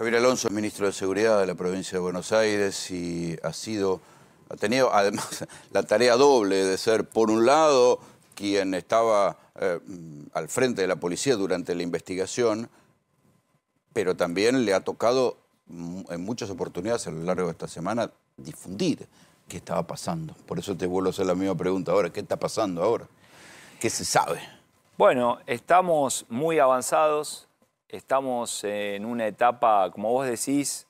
Javier Alonso es ministro de Seguridad de la provincia de Buenos Aires y ha tenido además la tarea doble de ser, por un lado, quien estaba al frente de la policía durante la investigación, pero también le ha tocado en muchas oportunidades a lo largo de esta semana difundir qué estaba pasando. Por eso te vuelvo a hacer la misma pregunta ahora. ¿Qué está pasando ahora? ¿Qué se sabe? Bueno, estamos muy avanzados, estamos en una etapa, como vos decís,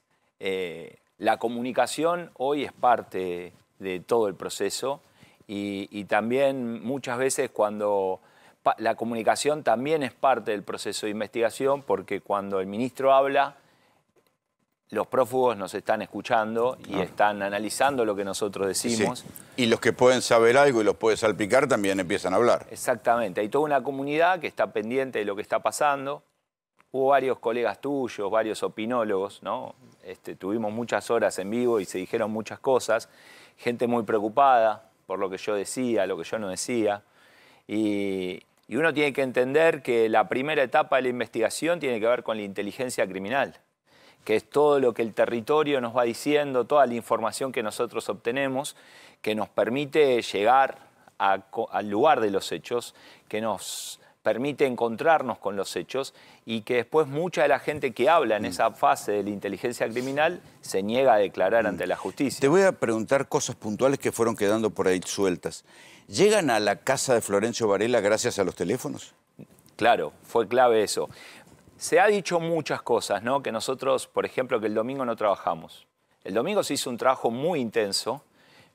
la comunicación hoy es parte de todo el proceso y también muchas veces cuando la comunicación también es parte del proceso de investigación, porque cuando el ministro habla, los prófugos nos están escuchando y están analizando lo que nosotros decimos. Sí. Y los que pueden saber algo y los puede salpicar también empiezan a hablar. Exactamente. Hay toda una comunidad que está pendiente de lo que está pasando. Hubo varios colegas tuyos, varios opinólogos, ¿no? Tuvimos muchas horas en vivo y se dijeron muchas cosas. Gente muy preocupada por lo que yo decía, lo que yo no decía. Y uno tiene que entender que la primera etapa de la investigación tiene que ver con la inteligencia criminal, que es todo lo que el territorio nos va diciendo, toda la información que nosotros obtenemos, que nos permite llegar al lugar de los hechos, que nos permite encontrarnos con los hechos y que después mucha de la gente que habla en esa fase de la inteligencia criminal se niega a declarar ante la justicia. Te voy a preguntar cosas puntuales que fueron quedando por ahí sueltas. ¿Llegan a la casa de Florencio Varela gracias a los teléfonos? Claro, fue clave eso. Se ha dicho muchas cosas, ¿no? Que nosotros, por ejemplo, que el domingo no trabajamos. El domingo se hizo un trabajo muy intenso,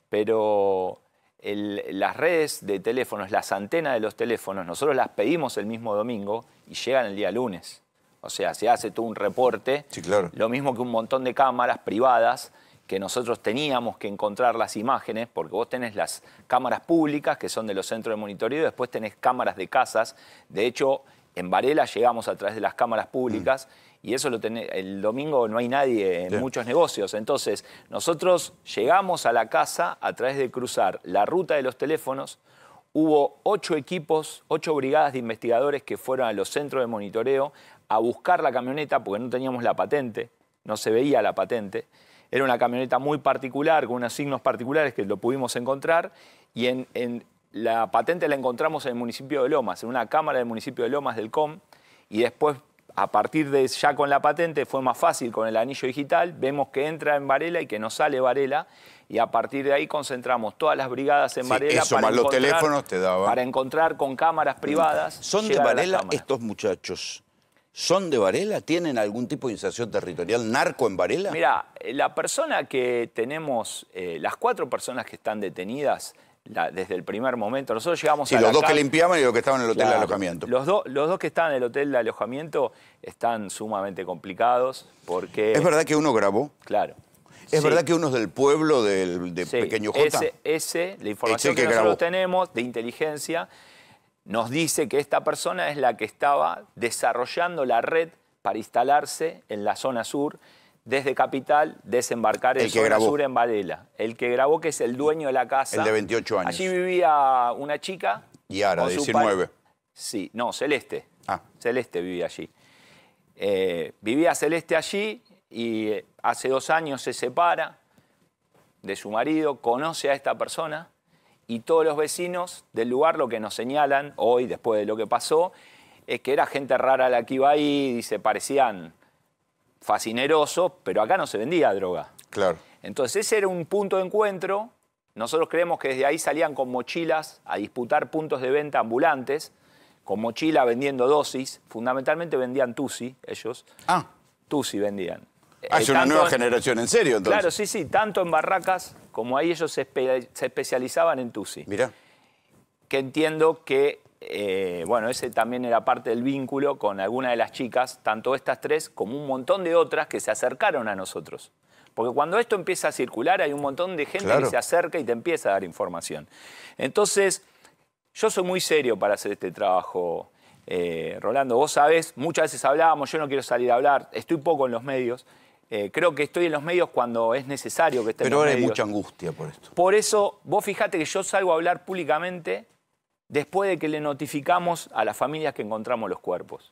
pero las redes de teléfonos, las antenas de los teléfonos, nosotros las pedimos el mismo domingo y llegan el día lunes. O sea, se hace todo un reporte. Sí, claro. Lo mismo que un montón de cámaras privadas que nosotros teníamos que encontrar las imágenes, porque vos tenés las cámaras públicas, que son de los centros de monitoreo, y después tenés cámaras de casas. De hecho, en Varela llegamos a través de las cámaras públicas y eso el domingo no hay nadie en muchos negocios. Entonces, nosotros llegamos a la casa a través de cruzar la ruta de los teléfonos. Hubo 8 equipos, 8 brigadas de investigadores que fueron a los centros de monitoreo a buscar la camioneta porque no teníamos la patente, no se veía la patente. Era una camioneta muy particular, con unos signos particulares que lo pudimos encontrar y la patente la encontramos en el municipio de Lomas, en una cámara del municipio de Lomas del COM, y después, a partir de ya con la patente, fue más fácil con el anillo digital, vemos que entra en Varela y que no sale Varela, y a partir de ahí concentramos todas las brigadas en Varela los teléfonos te daban. Para encontrar con cámaras privadas. ¿Son de Varela estos muchachos? ¿Son de Varela? ¿Tienen algún tipo de inserción territorial narco en Varela? Mira, la persona que tenemos, las 4 personas que están detenidas, desde el primer momento, nosotros llegamos a los dos que limpiaban y los que estaban en el hotel de alojamiento. Los dos que estaban en el hotel de alojamiento están sumamente complicados porque... ¿Es verdad que uno grabó? Claro. ¿Es verdad que uno es del pueblo de Pequeño J? La información que nosotros tenemos de inteligencia nos dice que esta persona es la que estaba desarrollando la red para instalarse en la zona sur, desde Capital, desembarcar en zona sur en Varela. El que grabó, que es el dueño de la casa. El de 28 años. Allí vivía una chica. Yara, de 19. Sí, no, Celeste. Celeste vivía allí. Vivía Celeste allí y hace 2 años se separa de su marido, conoce a esta persona y todos los vecinos del lugar lo que nos señalan hoy, después de lo que pasó, es que era gente rara la que iba ahí, dice, parecían fascinerosos, pero acá no se vendía droga. Claro. Entonces ese era un punto de encuentro. Nosotros creemos que desde ahí salían con mochilas a disputar puntos de venta ambulantes, con mochila vendiendo dosis. Fundamentalmente vendían Tusi, ellos. Tusi vendían. Es una nueva generación, ¿en serio entonces? Claro, sí, tanto en barracas como ahí ellos se especializaban en Tusi. Mirá. Que entiendo que, bueno, ese también era parte del vínculo con alguna de las chicas, tanto estas 3 como un montón de otras que se acercaron a nosotros. Porque cuando esto empieza a circular hay un montón de gente que se acerca y te empieza a dar información. Entonces, yo soy muy serio para hacer este trabajo, Rolando. Vos sabés, muchas veces hablábamos, yo no quiero salir a hablar, estoy poco en los medios. Creo que estoy en los medios cuando es necesario que esté en los medios. Pero ahora hay mucha angustia por esto. Por eso, vos fijate que yo salgo a hablar públicamente después de que le notificamos a las familias que encontramos los cuerpos,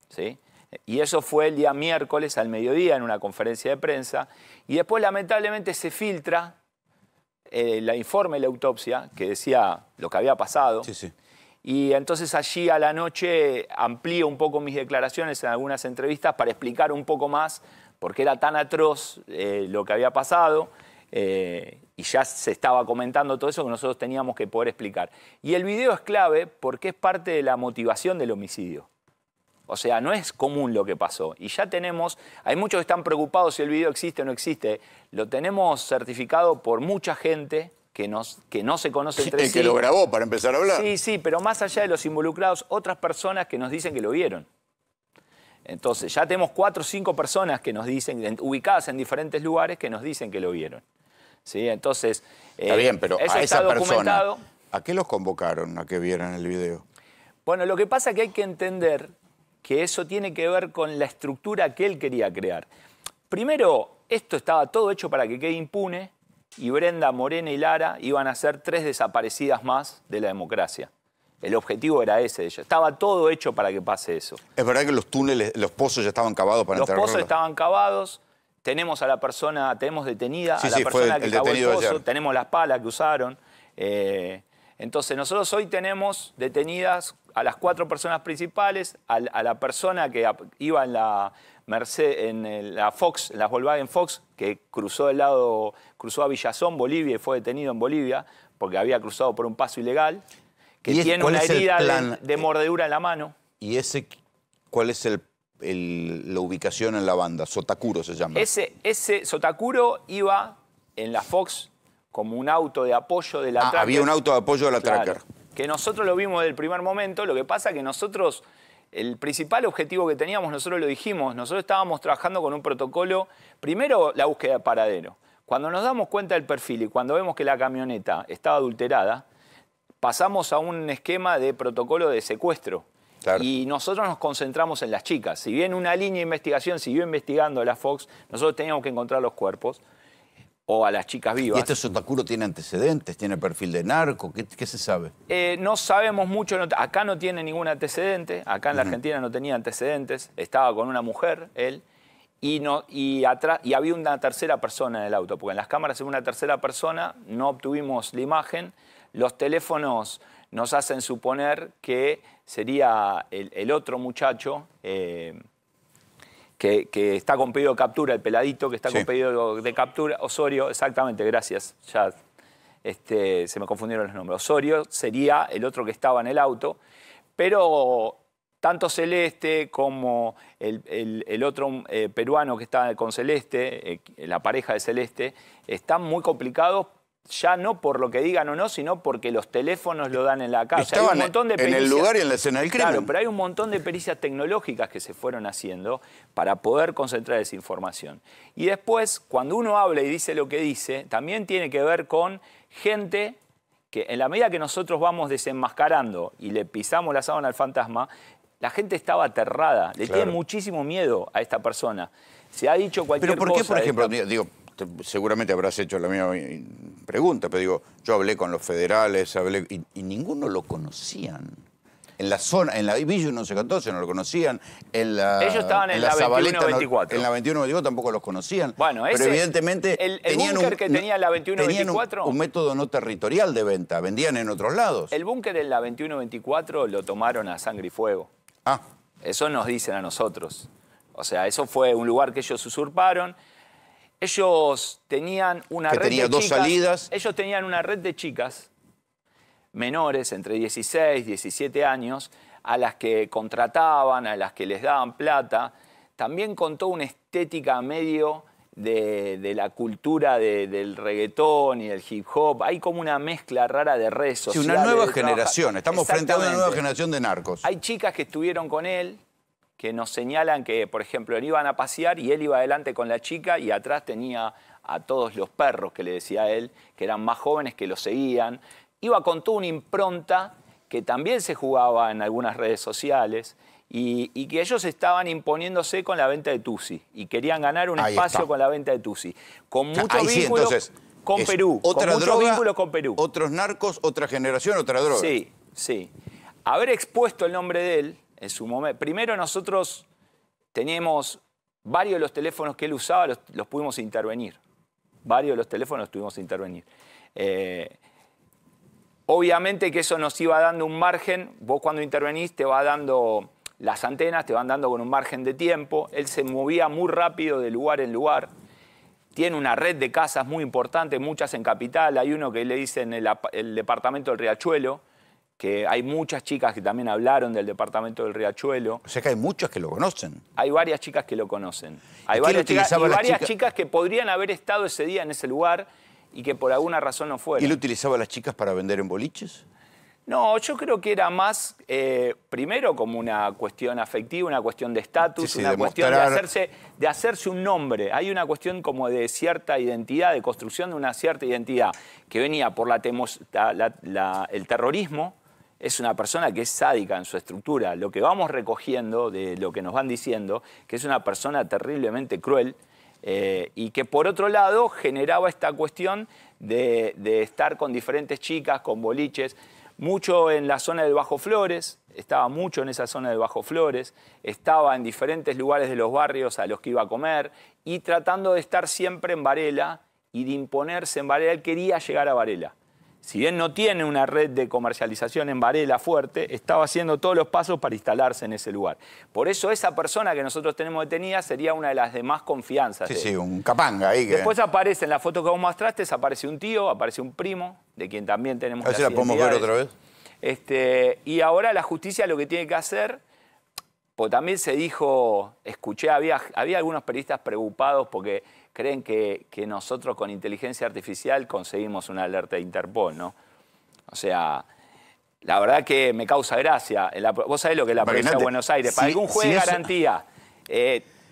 ¿sí? Y eso fue el día miércoles al mediodía en una conferencia de prensa. Y después, lamentablemente, se filtra el informe de la autopsia que decía lo que había pasado. Sí, sí. Y entonces allí a la noche amplío un poco mis declaraciones en algunas entrevistas para explicar un poco más por qué era tan atroz lo que había pasado. Y ya se estaba comentando todo eso que nosotros teníamos que poder explicar. Y el video es clave porque es parte de la motivación del homicidio. O sea, no es común lo que pasó. Y ya tenemos, hay muchos que están preocupados si el video existe o no existe. Lo tenemos certificado por mucha gente que no se conoce entre sí. El que lo grabó, para empezar a hablar. Sí, sí, pero más allá de los involucrados, otras personas que nos dicen que lo vieron. Entonces, ya tenemos 4 o 5 personas que nos dicen, ubicadas en diferentes lugares, que nos dicen que lo vieron. ¿Sí? Entonces, está bien, pero eso a esa documentado. persona, ¿a qué los convocaron a que vieran el video? Bueno, lo que pasa es que hay que entender que eso tiene que ver con la estructura que él quería crear. Primero, esto estaba todo hecho para que quede impune y Brenda, Morena y Lara iban a ser 3 desaparecidas más de la democracia. El objetivo era ese de ellos. Estaba todo hecho para que pase eso. ¿Es verdad que los túneles, los pozos ya estaban cavados para enterrarlos? Los pozos estaban cavados. Tenemos a la persona, tenemos detenida a la persona que cavó el pozo. Tenemos las palas que usaron. Entonces, nosotros hoy tenemos detenidas a las 4 personas principales, a la persona que iba en la la Fox, en la Volkswagen Fox, que cruzó a Villazón, Bolivia, y fue detenido en Bolivia porque había cruzado por un paso ilegal, que tiene una herida de mordedura en la mano. ¿Y cuál es la ubicación en la banda? Sotakuro se llama. Ese Sotakuro iba en la Fox como un auto de apoyo de la Tracker. Había un auto de apoyo de la Tracker. Que nosotros lo vimos desde el primer momento. Lo que pasa es que nosotros, el principal objetivo que teníamos, nosotros lo dijimos, nosotros estábamos trabajando con un protocolo, primero la búsqueda de paradero. Cuando nos damos cuenta del perfil y cuando vemos que la camioneta estaba adulterada, pasamos a un esquema de protocolo de secuestro. Claro. Y nosotros nos concentramos en las chicas. Si bien una línea de investigación siguió investigando a la Fox, nosotros teníamos que encontrar los cuerpos o a las chicas vivas. ¿Y este Sotakuro tiene antecedentes? ¿Tiene perfil de narco? ¿Qué se sabe? No sabemos mucho. Acá no tiene ningún antecedente. Acá en la Argentina no tenía antecedentes. Estaba con una mujer, él. Y había una tercera persona en el auto. Porque en las cámaras se ve una tercera persona. No obtuvimos la imagen. Los teléfonos nos hacen suponer que sería el otro muchacho que está con pedido de captura, el peladito que está con pedido de captura, Osorio, exactamente, gracias, ya se me confundieron los nombres. Osorio sería el otro que estaba en el auto, pero tanto Celeste como el otro peruano que está con Celeste, la pareja de Celeste, están muy complicados. Ya no por lo que digan o no, sino porque los teléfonos lo dan en la casa. Estaban hay un montón de pericias, en el lugar y en la escena del crimen. Claro, pero hay un montón de pericias tecnológicas que se fueron haciendo para poder concentrar esa información. Y después, cuando uno habla y dice lo que dice, también tiene que ver con gente que en la medida que nosotros vamos desenmascarando y le pisamos la sábana al fantasma, la gente estaba aterrada, le tiene muchísimo miedo a esta persona. Se ha dicho cualquier cosa. ¿Pero por qué, por ejemplo, digo, seguramente habrás hecho la misma pregunta, pero digo, yo hablé con los federales, y ninguno lo conocían. En la zona, en la Villa 1114 no lo conocían, ellos estaban en la 2124. En la 2124 tampoco los conocían. Bueno, pero evidentemente el búnker que tenía la 2124... Tenían un método no territorial de venta, vendían en otros lados. El búnker en la 2124 lo tomaron a sangre y fuego. Eso nos dicen a nosotros. O sea, eso fue un lugar que ellos usurparon. Ellos tenían una red de chicas. Tenía 2 salidas. Ellos tenían una red de chicas menores, entre 16 y 17 años, a las que contrataban, a las que les daban plata. También con toda una estética medio de la cultura del reggaetón y del hip hop. Hay como una mezcla rara de redes sociales. Sí, una nueva generación. Estamos frente a una nueva generación de narcos. Hay chicas que estuvieron con él, que nos señalan que, por ejemplo, iban a pasear y él iba adelante con la chica y atrás tenía a todos los perros que le decía él, que eran más jóvenes que lo seguían. Iba con toda una impronta que también se jugaba en algunas redes sociales y que ellos estaban imponiéndose con la venta de Tusi y querían ganar un espacio con la venta de Tusi. Con muchos vínculos con Perú. Otra con muchos droga, vínculos con Perú. Otros narcos, otra generación, otra droga. Sí, sí. Haber expuesto el nombre de él en su momento. Primero nosotros teníamos varios de los teléfonos que él usaba, los pudimos intervenir. Varios de los teléfonos tuvimos que intervenir. Obviamente que eso nos iba dando un margen. Vos cuando intervenís te va dando las antenas, te van dando con un margen de tiempo. Él se movía muy rápido de lugar en lugar. Tiene una red de casas muy importante, muchas en Capital. Hay uno que le dicen el departamento del Riachuelo, que hay muchas chicas que también hablaron del departamento del Riachuelo. O sea que hay muchas que lo conocen. Hay varias chicas que lo conocen. Hay varias chicas que podrían haber estado ese día en ese lugar y que por alguna razón no fueron. ¿Y él utilizaba a las chicas para vender en boliches? No, yo creo que era más, primero, como una cuestión afectiva, una cuestión de estatus, una cuestión de hacerse un nombre. Hay una cuestión como de cierta identidad, de construcción de una cierta identidad, que venía por el terrorismo. Es una persona que es sádica en su estructura. Lo que vamos recogiendo de lo que nos van diciendo, que es una persona terriblemente cruel, y que por otro lado generaba esta cuestión de estar con diferentes chicas, con boliches, mucho en la zona del Bajo Flores, estaba mucho en esa zona del Bajo Flores, estaba en diferentes lugares de los barrios a los que iba a comer y tratando de estar siempre en Varela y de imponerse en Varela. Él quería llegar a Varela. Si bien no tiene una red de comercialización en Varela fuerte, estaba haciendo todos los pasos para instalarse en ese lugar. Por eso esa persona que nosotros tenemos detenida sería una de las de más confianza. Sí, un capanga ahí. Después aparece, en la foto que vos mostraste, aparece un tío, aparece un primo, de quien también tenemos las identidades. ¿La podemos ver otra vez? Y ahora la justicia lo que tiene que hacer, pues también se dijo, escuché, había algunos periodistas preocupados porque creen que nosotros con inteligencia artificial conseguimos una alerta de Interpol, ¿no? O sea, la verdad que me causa gracia. Vos sabés lo que es la provincia de Buenos Aires. Para algún juez de garantía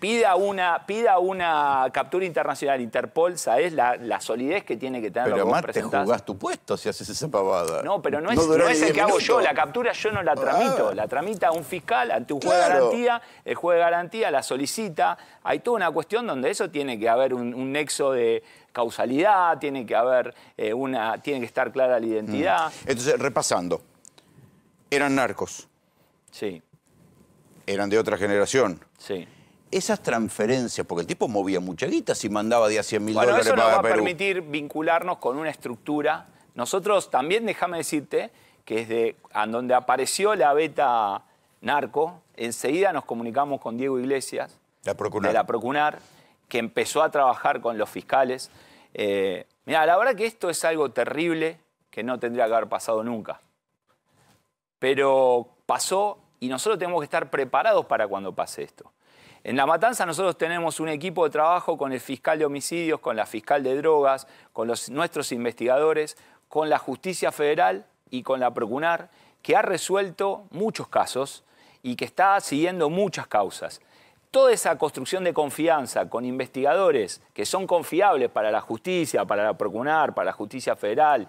pida una captura internacional Interpol, ¿sabés la solidez que tiene que tener lo que vos presentás? Pero además te jugás tu puesto si haces esa pavada. No, pero no es el que hago yo. La captura yo no la tramito. La tramita un fiscal ante un juez de garantía. El juez de garantía la solicita. Hay toda una cuestión donde eso tiene que haber un nexo de causalidad, tiene que haber tiene que estar clara la identidad. Entonces, repasando. Eran narcos. Sí. Eran de otra generación. Sí. Esas transferencias, porque el tipo movía mucha guita si mandaba de a $100.000 para Perú. Bueno, eso nos va a Perú. permitir vincularnos con una estructura. Nosotros también, déjame decirte, que desde donde apareció la beta narco, enseguida nos comunicamos con Diego Iglesias, de la Procunar, que empezó a trabajar con los fiscales. Mirá, la verdad que esto es algo terrible que no tendría que haber pasado nunca. Pero pasó y nosotros tenemos que estar preparados para cuando pase esto. En La Matanza nosotros tenemos un equipo de trabajo con el fiscal de homicidios, con la fiscal de drogas, con nuestros investigadores, con la Justicia Federal y con la Procunar, que ha resuelto muchos casos y que está siguiendo muchas causas. Toda esa construcción de confianza con investigadores que son confiables para la justicia, para la Procunar, para la Justicia Federal,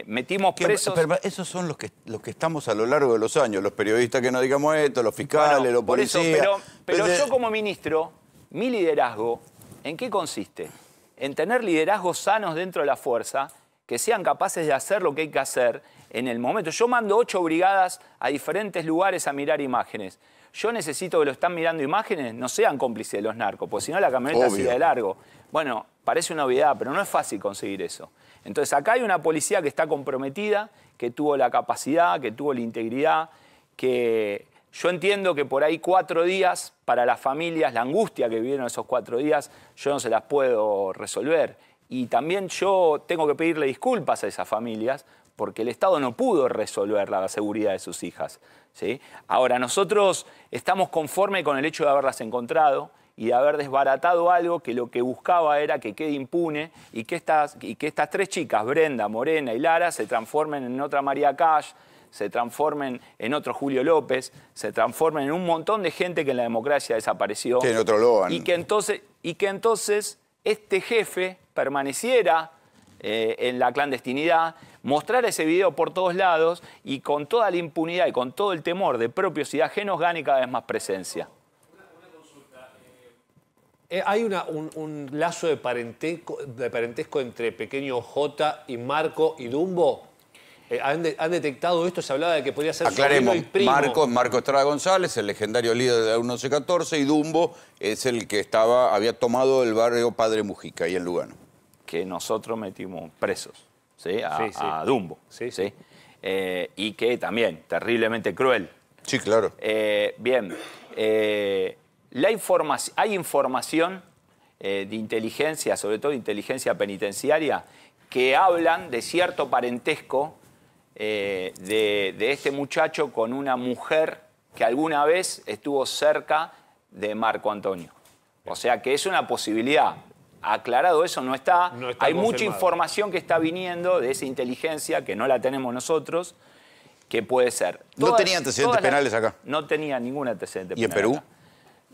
metimos presos... Pero esos son los que estamos a lo largo de los años, los periodistas que no digamos esto, los fiscales, bueno, los policías... Pero yo como ministro, mi liderazgo, ¿en qué consiste? En tener liderazgos sanos dentro de la fuerza, que sean capaces de hacer lo que hay que hacer en el momento. Yo mando 8 brigadas a diferentes lugares a mirar imágenes. Yo necesito que lo están mirando imágenes, no sean cómplices de los narcos, porque si no la camioneta sigue de largo. Bueno, parece una obviedad, pero no es fácil conseguir eso. Entonces acá hay una policía que está comprometida, que tuvo la capacidad, que tuvo la integridad, que yo entiendo que por ahí 4 días para las familias, la angustia que vivieron esos 4 días, yo no se las puedo resolver. Y también yo tengo que pedirle disculpas a esas familias porque el Estado no pudo resolver la seguridad de sus hijas, ¿sí? Ahora, nosotros estamos conformes con el hecho de haberlas encontrado y de haber desbaratado algo que lo que buscaba era que quede impune y que estas 3 chicas, Brenda, Morena y Lara, se transformen en otra María Cash, se transformen en otro Julio López, se transformen en un montón de gente que en la democracia desapareció. Sí, en otro Logan. Y que entonces este jefe permaneciera en la clandestinidad, mostrar ese video por todos lados y con toda la impunidad y con todo el temor de propios y ajenos gane cada vez más presencia. Una consulta. ¿Hay un lazo de parentesco entre Pequeño J y Marco y Dumbo? han detectado esto, se hablaba de que podría ser Aclaremos, sobrino y primo. Marco Estrada González, el legendario líder de la 1114, y Dumbo es el que había tomado el barrio Padre Mujica, ahí en Lugano. Que nosotros metimos presos, ¿sí? Sí. A Dumbo. Sí. Y que también, terriblemente cruel. Sí, claro. Bien, hay información de inteligencia, sobre todo inteligencia penitenciaria, que hablan de cierto parentesco de este muchacho con una mujer que alguna vez estuvo cerca de Marco Antonio. O sea que es una posibilidad. Aclarado eso, no está. No está Hay mucha confirmado. información que está viniendo de esa inteligencia, que no la tenemos nosotros, que puede ser. ¿No tenía antecedentes penales acá? No tenía ningún antecedente ¿Y en penal Perú? acá.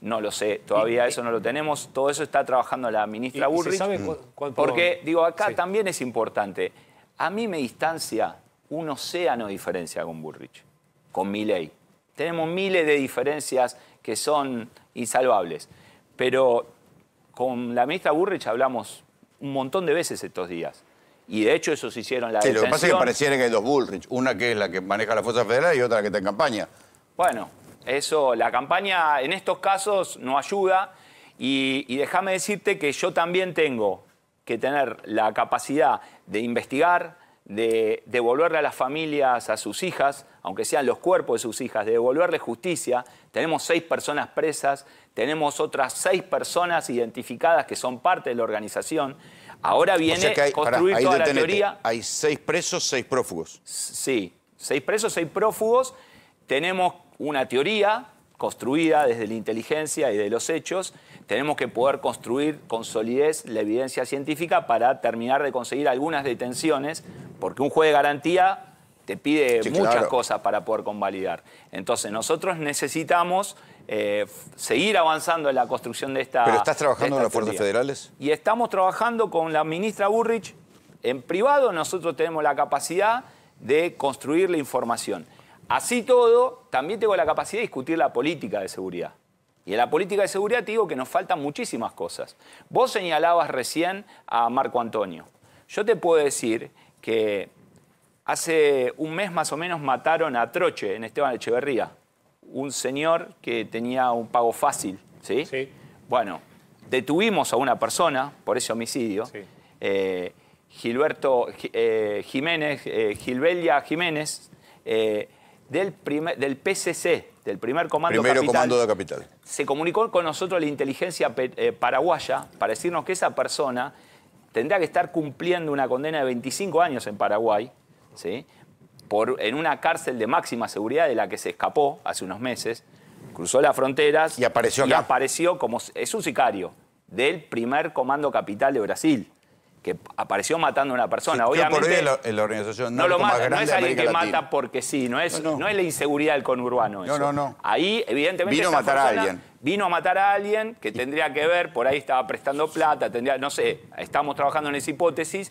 No lo sé, todavía eso no lo tenemos. Todo eso está trabajando la ministra ¿Y se Bullrich. sabe cuánto? Porque, digo, acá Sí. también es importante. A mí me distancia un océano de diferencia con Bullrich, con Milei. Tenemos miles de diferencias que son insalvables. Pero con la ministra Bullrich hablamos un montón de veces estos días. Y de hecho esos hicieron la Sí, lo que pasa es que detención. pareciera que hay dos Bullrich. Una que es la que maneja la Fuerza Federal y otra la que está en campaña. Bueno, eso, la campaña en estos casos no ayuda y déjame decirte que yo también tengo que tener la capacidad de investigar, de devolverle a las familias, a sus hijas, aunque sean los cuerpos de sus hijas, de devolverle justicia. Tenemos 6 personas presas, tenemos otras 6 personas identificadas que son parte de la organización. Ahora viene O sea que hay, construir ahí toda la detenete. teoría. Hay 6 presos, 6 prófugos. Sí, 6 presos, 6 prófugos. Tenemos una teoría construida desde la inteligencia y de los hechos. Tenemos que poder construir con solidez la evidencia científica para terminar de conseguir algunas detenciones, porque un juez de garantía te pide Sí, muchas claro. cosas para poder convalidar. Entonces nosotros necesitamos seguir avanzando en la construcción de esta. ¿Pero estás trabajando de en esta las fuerzas teoría. federales? Y estamos trabajando con la ministra Bullrich. En privado nosotros tenemos la capacidad de construir la información. Así todo, también tengo la capacidad de discutir la política de seguridad. Y en la política de seguridad te digo que nos faltan muchísimas cosas. Vos señalabas recién a Marco Antonio. Yo te puedo decir que hace un mes más o menos mataron a Troche en Esteban Echeverría. Un señor que tenía un pago fácil, ¿sí? Sí. Bueno, detuvimos a una persona por ese homicidio. Sí. Gilbelia Jiménez, del PCC, del primer comando Primero capital, comando de capital. se comunicó con nosotros la inteligencia paraguaya para decirnos que esa persona tendría que estar cumpliendo una condena de 25 años en Paraguay, ¿sí? En una cárcel de máxima seguridad de la que se escapó hace unos meses, cruzó las fronteras Y apareció y acá. apareció como es un sicario del primer comando capital de Brasil, que apareció matando a una persona. Sí, Obviamente, por hoy es la organización no lo narco más mata, no grande es de alguien América que Latina. mata porque sí, no es, No, no. no es la inseguridad del conurbano eso. No. Ahí, evidentemente, Vino a esta matar a persona alguien. Vino a matar a alguien que tendría que ver, por ahí estaba prestando plata, no sé, estamos trabajando en esa hipótesis.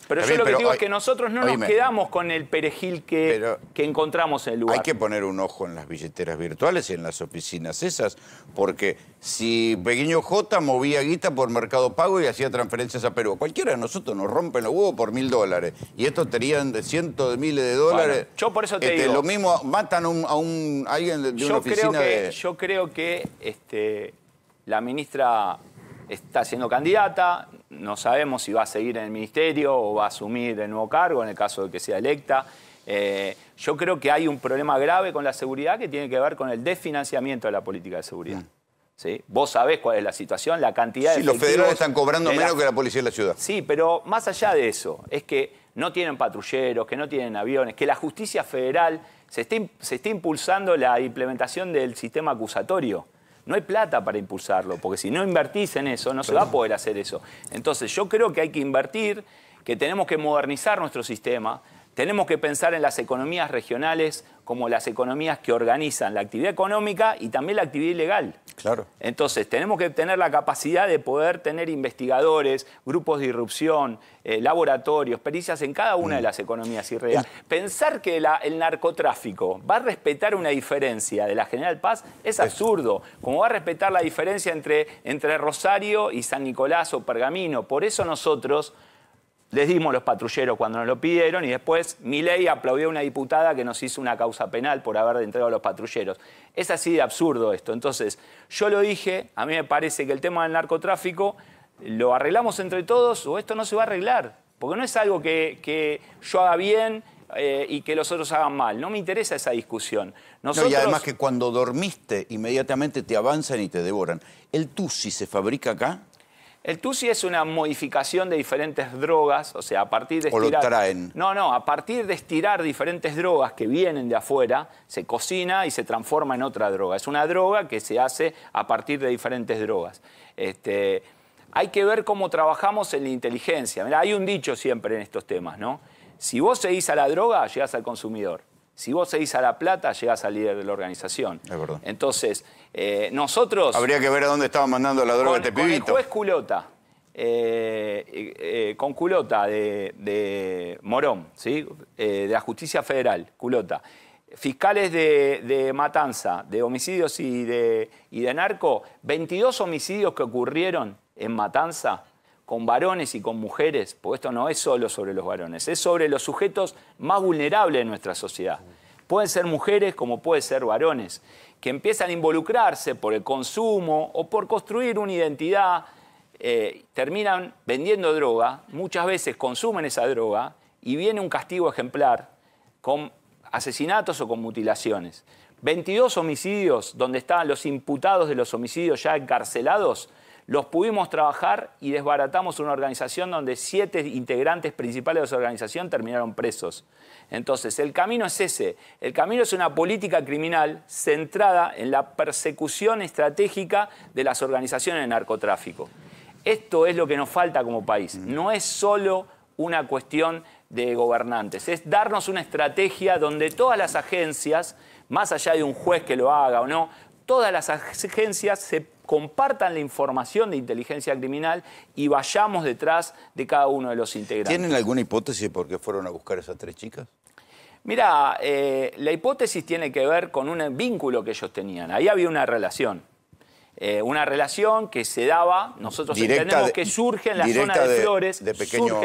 Pero Está yo bien, lo que pero digo hoy- es que nosotros no oíme. nos quedamos con el perejil que encontramos en el lugar. Hay que poner un ojo en las billeteras virtuales y en las oficinas esas, porque si Pequeño J movía guita por Mercado Pago y hacía transferencias a Perú, cualquiera de nosotros nos rompen los huevos por $1000 y estos tenían de cientos de miles de dólares. Bueno, yo por eso te digo- Lo mismo, matan a alguien de una oficina Yo creo que la ministra está siendo candidata, no sabemos si va a seguir en el ministerio o va a asumir el nuevo cargo en el caso de que sea electa. Yo creo que hay un problema grave con la seguridad que tiene que ver con el desfinanciamiento de la política de seguridad. ¿Sí? Vos sabés cuál es la situación, la cantidad de Sí, los efectivos federales están cobrando de menos que la policía de la ciudad. Sí, pero más allá de eso, es que no tienen patrulleros, que no tienen aviones, que la justicia federal se está impulsando la implementación del sistema acusatorio. No hay plata para impulsarlo, porque si no invertís en eso, no se va a poder hacer eso. Entonces, yo creo que hay que invertir, que tenemos que modernizar nuestro sistema, tenemos que pensar en las economías regionales como las economías que organizan la actividad económica y también la actividad ilegal. Claro. Entonces, tenemos que tener la capacidad de poder tener investigadores, grupos de irrupción, laboratorios, pericias en cada una de las economías irregulares. Pensar que el narcotráfico va a respetar una diferencia de la General Paz es absurdo, como va a respetar la diferencia entre Rosario y San Nicolás o Pergamino. Por eso nosotros les dimos los patrulleros cuando nos lo pidieron y después Milei aplaudió a una diputada que nos hizo una causa penal por haber entregado a los patrulleros. Es así de absurdo esto. Entonces, yo lo dije, a mí me parece que el tema del narcotráfico lo arreglamos entre todos o esto no se va a arreglar. Porque no es algo que yo haga bien y que los otros hagan mal. No me interesa esa discusión. Nosotros... No, y además que cuando dormiste, inmediatamente te avanzan y te devoran. ¿El Tusi se fabrica acá? El Tusi es una modificación de diferentes drogas, o sea, a partir de estirar... ¿O lo traen? No, a partir de estirar diferentes drogas que vienen de afuera, se cocina y se transforma en otra droga. Es una droga que se hace a partir de diferentes drogas. Hay que ver cómo trabajamos en la inteligencia. Mirá, hay un dicho siempre en estos temas, ¿no? Si vos seguís a la droga, llegás al consumidor. Si vos seguís a la plata, llegás al líder de la organización. Es verdad. Entonces, nosotros... Habría que ver a dónde estaba mandando la droga este pibito. Con el juez Culota, con Culota de Morón, ¿sí? De la Justicia Federal, Culota. Fiscales de Matanza, de homicidios y de narco, 22 homicidios que ocurrieron en Matanza con varones y con mujeres, porque esto no es solo sobre los varones, es sobre los sujetos más vulnerables de nuestra sociedad. Pueden ser mujeres como pueden ser varones, que empiezan a involucrarse por el consumo o por construir una identidad, terminan vendiendo droga, muchas veces consumen esa droga y viene un castigo ejemplar con asesinatos o con mutilaciones. 22 homicidios donde estaban los imputados de los homicidios ya encarcelados, los pudimos trabajar y desbaratamos una organización donde 7 integrantes principales de esa organización terminaron presos. Entonces, el camino es ese. El camino es una política criminal centrada en la persecución estratégica de las organizaciones de narcotráfico. Esto es lo que nos falta como país. No es solo una cuestión de gobernantes, es darnos una estrategia donde todas las agencias, más allá de un juez que lo haga o no, todas las agencias se compartan la información de inteligencia criminal y vayamos detrás de cada uno de los integrantes. ¿Tienen alguna hipótesis de por qué fueron a buscar a esas 3 chicas? Mira, la hipótesis tiene que ver con un vínculo que ellos tenían. Ahí había una relación. Una relación que se daba, nosotros entendemos que surge en la zona de Flores. De pequeño...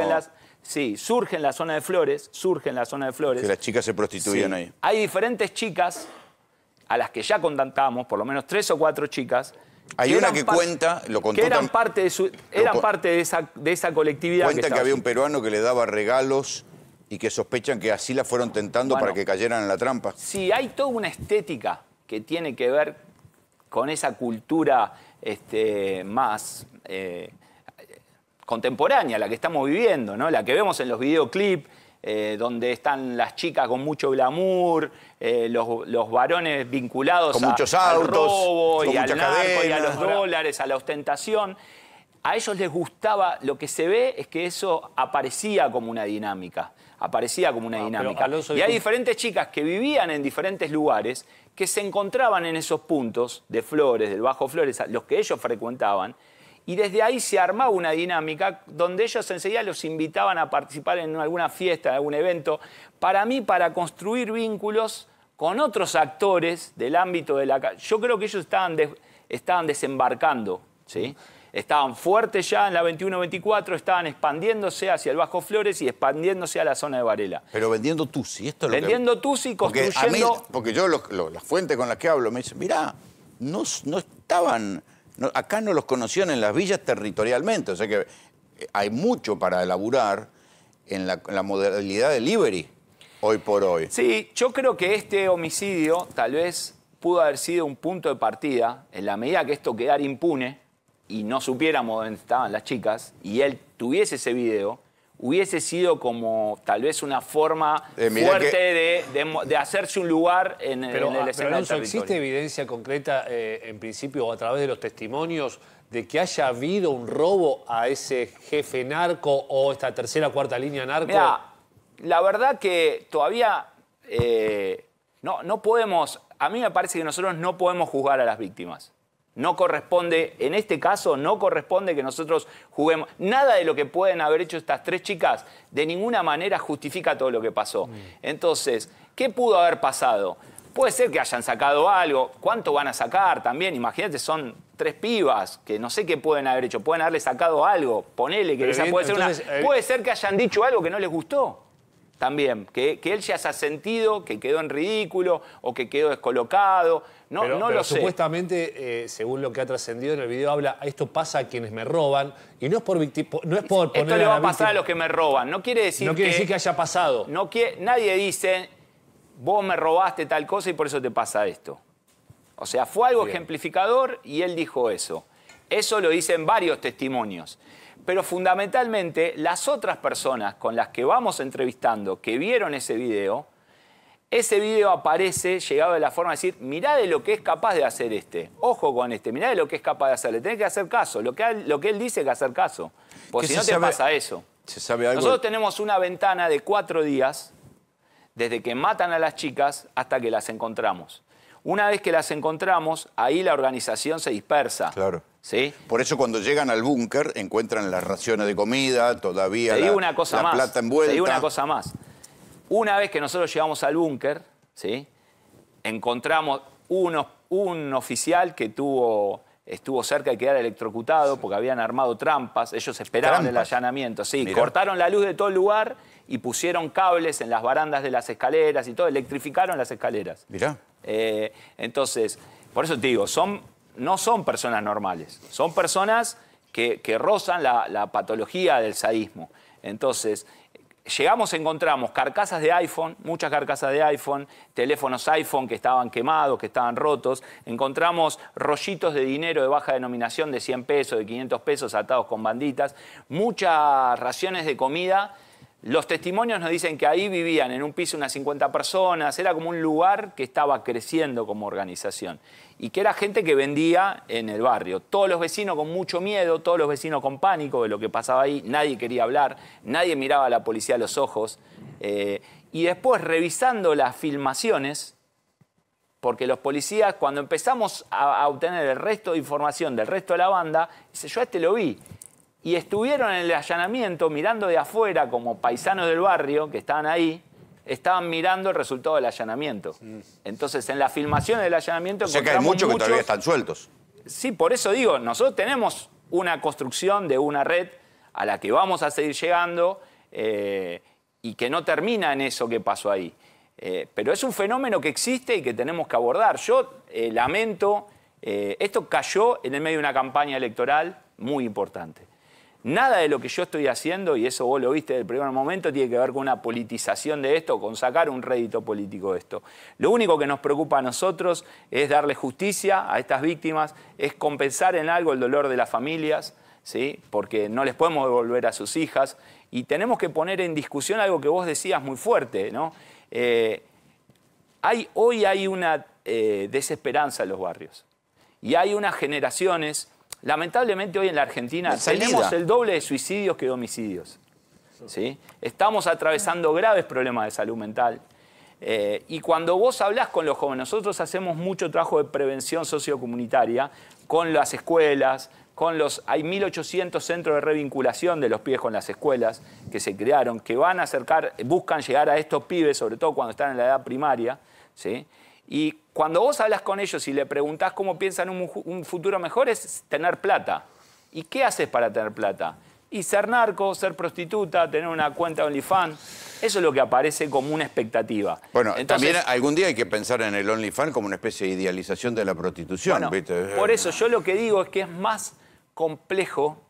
surge en la zona de Flores, Que las chicas se prostituían ahí. Hay diferentes chicas a las que ya contactamos, por lo menos 3 o 4 chicas. Hay una que cuenta, lo contó, que eran parte de esa colectividad. Cuenta que había un peruano que le daba regalos y que sospechan que así la fueron tentando para que cayeran en la trampa. Sí, hay toda una estética que tiene que ver con esa cultura más contemporánea, la que estamos viviendo, ¿no? La que vemos en los videoclips, donde están las chicas con mucho glamour, los varones vinculados con muchos autos, al robo y al narco cadena, y a los dólares, a la ostentación. A ellos les gustaba, lo que se ve es que eso aparecía como una dinámica. Y hay diferentes chicas que vivían en diferentes lugares que se encontraban en esos puntos de Flores, del Bajo Flores, los que ellos frecuentaban, y desde ahí se armaba una dinámica donde ellos enseguida los invitaban a participar en alguna fiesta, en algún evento, para mí, para construir vínculos con otros actores del ámbito de la... Yo creo que ellos estaban desembarcando, ¿sí? Estaban fuertes ya en la 21-24, estaban expandiéndose hacia el Bajo Flores y expandiéndose a la zona de Varela. Pero vendiendo Tusi, esto es lo vendiendo Tusi, construyendo... Porque yo, las fuentes con las que hablo me dicen, mirá, no estaban... acá no los conocían en las villas territorialmente, o sea que hay mucho para elaborar en la modalidad delivery, hoy por hoy. Sí, yo creo que este homicidio tal vez pudo haber sido un punto de partida, en la medida que esto quedara impune y no supiéramos dónde estaban las chicas, y él tuviese ese video, hubiese sido como tal vez una forma fuerte de hacerse un lugar en el escenario del territorio. ¿Existe evidencia concreta, en principio, o a través de los testimonios, de que haya habido un robo a ese jefe narco o esta tercera o cuarta línea narco? Mirá, la verdad que todavía no podemos... A mí me parece que nosotros no podemos juzgar a las víctimas. No corresponde, en este caso, no corresponde que nosotros juguemos. Nada de lo que pueden haber hecho estas 3 chicas de ninguna manera justifica todo lo que pasó. Entonces, ¿qué pudo haber pasado? Puede ser que hayan sacado algo. ¿Cuánto van a sacar también? Imagínate, son 3 pibas que no sé qué pueden haber hecho, pueden haberle sacado algo, ponele que Pero esa bien, puede ser entonces, puede ser que hayan dicho algo que no les gustó. También, que él ya se ha sentido, que quedó en ridículo o que quedó descolocado. No, pero lo sé. Supuestamente, según lo que ha trascendido en el video, habla, esto pasa a quienes me roban, y no es por no es por poner Esto le va a pasar víctima. a los que me roban. No quiere decir que haya pasado. Nadie dice, vos me robaste tal cosa y por eso te pasa esto. O sea, fue algo ejemplificador y él dijo eso. Eso lo dicen varios testimonios. Pero fundamentalmente, las otras personas con las que vamos entrevistando, que vieron ese video aparece llegado de la forma de decir, mirá de lo que es capaz de hacer este. Ojo con este, mirá de lo que es capaz de hacer. Le tenés que hacer caso. Lo que él dice es que hacer caso. Porque si no te pasa eso. ¿Se sabe algo? Nosotros tenemos una ventana de 4 días desde que matan a las chicas hasta que las encontramos. Una vez que las encontramos, ahí la organización se dispersa. Claro. ¿Sí? Por eso cuando llegan al búnker encuentran las raciones de comida, todavía Te digo una cosa más. plata envuelta. Te digo una cosa más. Una vez que nosotros llegamos al búnker, ¿sí? Encontramos un oficial que estuvo cerca de quedar electrocutado porque habían armado trampas. Ellos esperaban el allanamiento. Sí, mirá. Cortaron la luz de todo el lugar y pusieron cables en las barandas de las escaleras y todo. Electrificaron las escaleras. Mirá. Entonces, por eso te digo, no son personas normales. Son personas que rozan la patología del sadismo. Entonces, encontramos carcasas de iPhone, muchas carcasas de iPhone, teléfonos iPhone que estaban quemados, que estaban rotos. Encontramos rollitos de dinero de baja denominación de 100 pesos, de 500 pesos atados con banditas. Muchas raciones de comida. Los testimonios nos dicen que ahí vivían en un piso unas 50 personas. Era como un lugar que estaba creciendo como organización. Y que era gente que vendía en el barrio. Todos los vecinos con mucho miedo, todos los vecinos con pánico de lo que pasaba ahí. Nadie quería hablar, nadie miraba a la policía a los ojos. Y después, revisando las filmaciones, porque los policías, cuando empezamos a obtener el resto de información del resto de la banda, dice, yo a este lo vi. Y estuvieron en el allanamiento mirando de afuera como paisanos del barrio que estaban ahí, estaban mirando el resultado del allanamiento. Entonces, en la filmación del allanamiento... O sea que hay muchos que todavía están sueltos. Sí, por eso digo, nosotros tenemos una construcción de una red a la que vamos a seguir llegando y que no termina en eso que pasó ahí. Pero es un fenómeno que existe y que tenemos que abordar. Yo lamento, esto cayó en el medio de una campaña electoral muy importante. Nada de lo que yo estoy haciendo, y eso vos lo viste desde el primer momento, tiene que ver con una politización de esto, con sacar un rédito político de esto. Lo único que nos preocupa a nosotros es darle justicia a estas víctimas, es compensar en algo el dolor de las familias, ¿sí? Porque no les podemos devolver a sus hijas, y tenemos que poner en discusión algo que vos decías muy fuerte, ¿no? Hoy hay una desesperanza en los barrios, y hay unas generaciones... Lamentablemente hoy en la Argentina tenemos el doble de suicidios que de homicidios. ¿Sí? Estamos atravesando graves problemas de salud mental. Y cuando vos hablás con los jóvenes, nosotros hacemos mucho trabajo de prevención sociocomunitaria con las escuelas, hay 1.800 centros de revinculación de los pibes con las escuelas que se crearon, que buscan llegar a estos pibes, sobre todo cuando están en la edad primaria, ¿sí? Y cuando vos hablas con ellos y le preguntás cómo piensan un futuro mejor, es tener plata. ¿Y qué haces para tener plata? Y ser narco, ser prostituta, tener una cuenta de OnlyFans. Eso es lo que aparece como una expectativa. Bueno, entonces, también algún día hay que pensar en el OnlyFans como una especie de idealización de la prostitución. Bueno, ¿viste? Por eso yo lo que digo es que es más complejo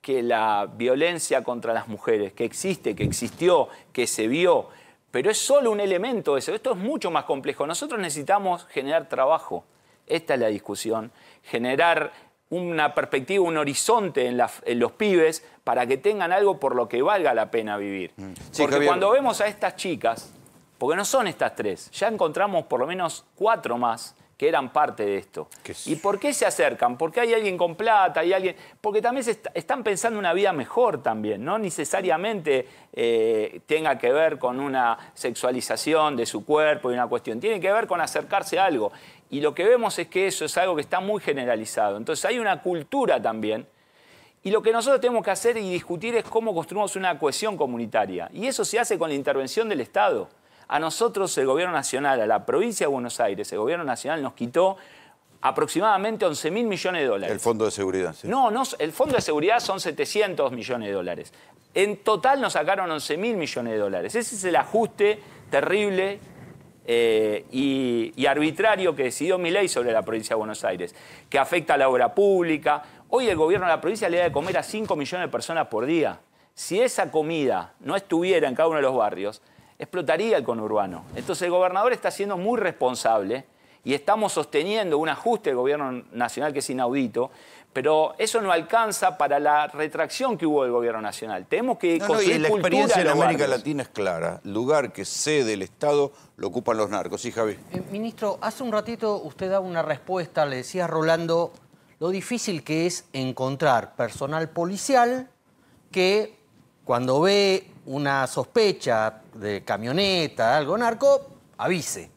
que la violencia contra las mujeres, que existe, que existió, que se vio. Pero es solo un elemento de eso. Esto es mucho más complejo. Nosotros necesitamos generar trabajo. Esta es la discusión. Generar una perspectiva, un horizonte en los pibes para que tengan algo por lo que valga la pena vivir. Sí, porque Javier, cuando vemos a estas chicas, porque no son estas 3, ya encontramos por lo menos 4 más que eran parte de esto. ¿Y por qué se acercan? Porque hay alguien con plata, hay alguien... Porque también están pensando una vida mejor también, no necesariamente tenga que ver con una sexualización de su cuerpo y una cuestión. Tiene que ver con acercarse a algo. Y lo que vemos es que eso es algo que está muy generalizado. Entonces hay una cultura también. Y lo que nosotros tenemos que hacer y discutir es cómo construimos una cohesión comunitaria. Y eso se hace con la intervención del Estado. A nosotros el Gobierno Nacional, a la provincia de Buenos Aires, el Gobierno Nacional nos quitó aproximadamente 11.000 millones de dólares. El Fondo de Seguridad, sí. No, el Fondo de Seguridad son 700 millones de dólares. En total nos sacaron 11.000 millones de dólares. Ese es el ajuste terrible y arbitrario que decidió Milei sobre la provincia de Buenos Aires, que afecta a la obra pública. Hoy el gobierno de la provincia le da de comer a 5 millones de personas por día. Si esa comida no estuviera en cada uno de los barrios, explotaría el conurbano. Entonces el gobernador está siendo muy responsable y estamos sosteniendo un ajuste del gobierno nacional que es inaudito, pero eso no alcanza para la retracción que hubo del gobierno nacional. Tenemos que construir y la cultura experiencia en los América barrios. Latina es clara. Lugar que cede el Estado lo ocupan los narcos. Sí, Javi. Ministro, hace un ratito usted daba una respuesta, le decía a Rolando lo difícil que es encontrar personal policial que cuando ve una sospecha de camioneta, algo narco, avise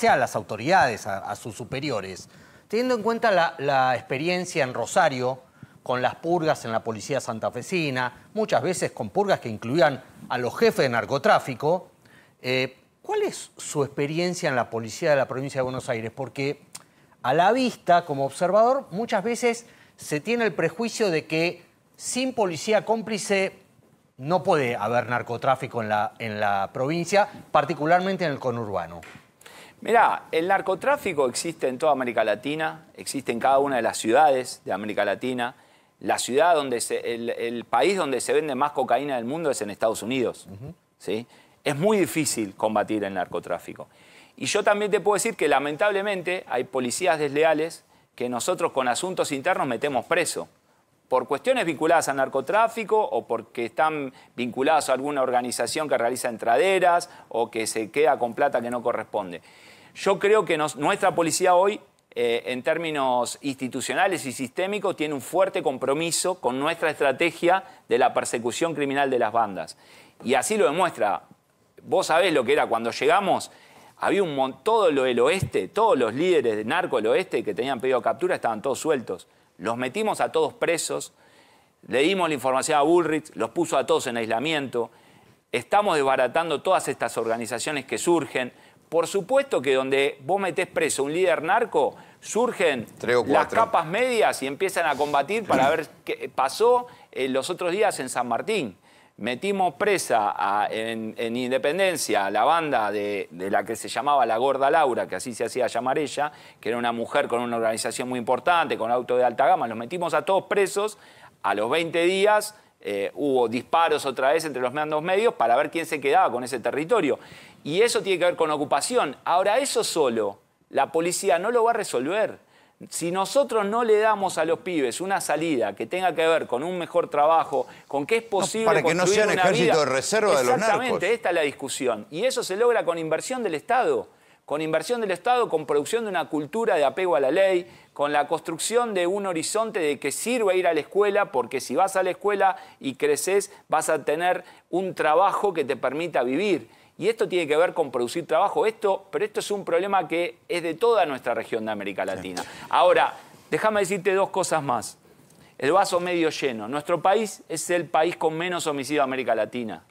a las autoridades, a sus superiores. Teniendo en cuenta la experiencia en Rosario, con las purgas en la policía santafesina, muchas veces con purgas que incluían a los jefes de narcotráfico, ¿cuál es su experiencia en la policía de la provincia de Buenos Aires? Porque a la vista, como observador, muchas veces se tiene el prejuicio de que sin policía cómplice no puede haber narcotráfico en la provincia, particularmente en el conurbano. Mirá, el narcotráfico existe en toda América Latina, existe en cada una de las ciudades de América Latina. La ciudad el país donde se vende más cocaína del mundo es en Estados Unidos. ¿Sí? Es muy difícil combatir el narcotráfico. Y yo también te puedo decir que lamentablemente hay policías desleales que nosotros con asuntos internos metemos preso por cuestiones vinculadas al narcotráfico o porque están vinculados a alguna organización que realiza entraderas o que se queda con plata que no corresponde. Yo creo que nuestra policía hoy, en términos institucionales y sistémicos, tiene un fuerte compromiso con nuestra estrategia de la persecución criminal de las bandas. Y así lo demuestra. Vos sabés lo que era cuando llegamos. Había todo lo del oeste, todos los líderes de narco del oeste que tenían pedido captura estaban todos sueltos. Los metimos a todos presos, le dimos la información a Bullrich, los puso a todos en aislamiento. Estamos desbaratando todas estas organizaciones que surgen. Por supuesto que donde vos metés preso un líder narco, surgen las capas medias y empiezan a combatir para ver qué pasó los otros días en San Martín. Metimos presa en Independencia a la banda de la que se llamaba La Gorda Laura, que así se hacía llamar ella, que era una mujer con una organización muy importante, con auto de alta gama. Los metimos a todos presos. A los 20 días hubo disparos otra vez entre los mandos medios para ver quién se quedaba con ese territorio. Y eso tiene que ver con ocupación. Ahora, eso solo la policía no lo va a resolver. Si nosotros no le damos a los pibes una salida que tenga que ver con un mejor trabajo, con que es posible para que no sean ejército de reserva de los narcos. Exactamente, esta es la discusión. Y eso se logra con inversión del Estado. Con inversión del Estado, con producción de una cultura de apego a la ley, con la construcción de un horizonte de que sirva ir a la escuela, porque si vas a la escuela y creces, vas a tener un trabajo que te permita vivir. Y esto tiene que ver con producir trabajo. Pero esto es un problema que es de toda nuestra región de América Latina. Ahora, déjame decirte dos cosas más. El vaso medio lleno. Nuestro país es el país con menos homicidio de América Latina.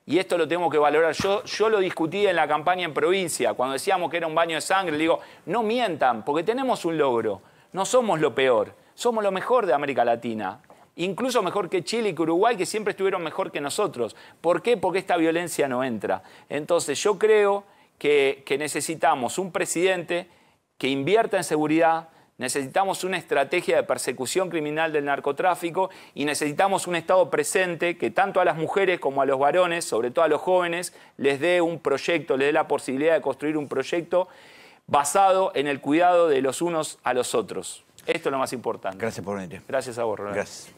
Y esto lo tenemos que valorar. Yo lo discutí en la campaña en provincia, cuando decíamos que era un baño de sangre. Le digo, no mientan, porque tenemos un logro. No somos lo peor, somos lo mejor de América Latina. Incluso mejor que Chile y que Uruguay, que siempre estuvieron mejor que nosotros. ¿Por qué? Porque esta violencia no entra. Entonces yo creo que necesitamos un presidente que invierta en seguridad, necesitamos una estrategia de persecución criminal del narcotráfico y necesitamos un Estado presente que tanto a las mujeres como a los varones, sobre todo a los jóvenes, les dé un proyecto, les dé la posibilidad de construir un proyecto basado en el cuidado de los unos a los otros. Esto es lo más importante. Gracias por venir. Gracias a vos, Rolando. Gracias.